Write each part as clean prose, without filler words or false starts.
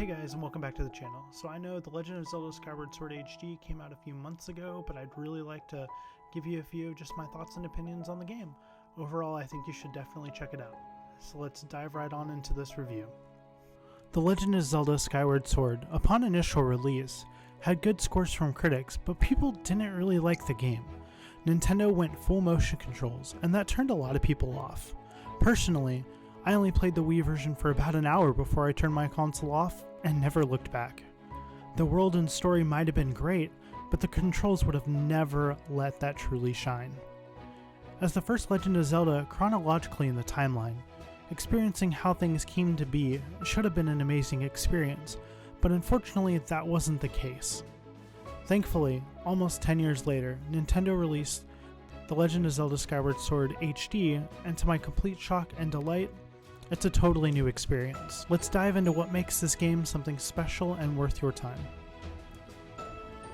Hey guys, and welcome back to the channel. So I know The Legend of Zelda Skyward Sword HD came out a few months ago, but I'd really like to give you a few of just my thoughts and opinions on the game. Overall, I think you should definitely check it out. So let's dive right on into this review. The Legend of Zelda Skyward Sword, upon initial release, had good scores from critics, but people didn't really like the game. Nintendo went full motion controls, and that turned a lot of people off. Personally, I only played the Wii version for about an hour before I turned my console off and never looked back. The world and story might have been great, but the controls would have never let that truly shine. As the first Legend of Zelda chronologically in the timeline, experiencing how things came to be should have been an amazing experience, but unfortunately that wasn't the case. Thankfully, almost 10 years later, Nintendo released The Legend of Zelda Skyward Sword HD, and to my complete shock and delight, it's a totally new experience. Let's dive into what makes this game something special and worth your time.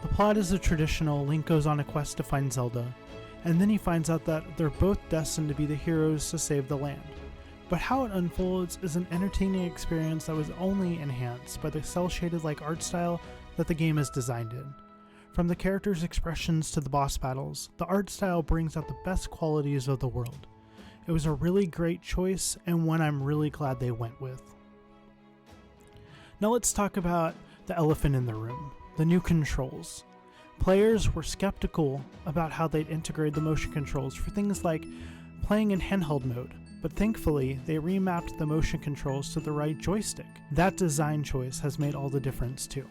The plot is a traditional Link goes on a quest to find Zelda, and then he finds out that they're both destined to be the heroes to save the land. But how it unfolds is an entertaining experience that was only enhanced by the cel-shaded-like art style that the game is designed in. From the characters' expressions to the boss battles, the art style brings out the best qualities of the world. It was a really great choice, and one I'm really glad they went with. Now let's talk about the elephant in the room, the new controls. Players were skeptical about how they'd integrate the motion controls for things like playing in handheld mode, but thankfully they remapped the motion controls to the right joystick. That design choice has made all the difference too.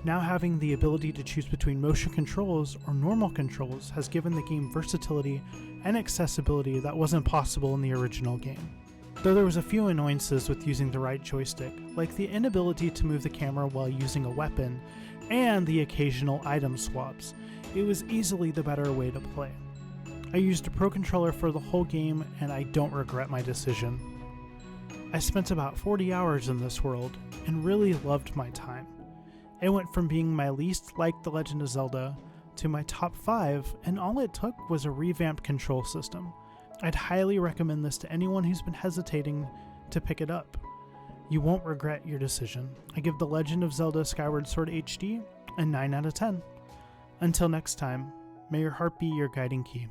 Now having the ability to choose between motion controls or normal controls has given the game versatility and accessibility that wasn't possible in the original game. Though there was a few annoyances with using the right joystick, like the inability to move the camera while using a weapon and the occasional item swaps, it was easily the better way to play. I used a Pro Controller for the whole game and I don't regret my decision. I spent about 40 hours in this world and really loved my time. It went from being my least liked The Legend of Zelda to my top 5, and all it took was a revamped control system. I'd highly recommend this to anyone who's been hesitating to pick it up. You won't regret your decision. I give The Legend of Zelda Skyward Sword HD a 9 out of 10. Until next time, may your heart be your guiding key.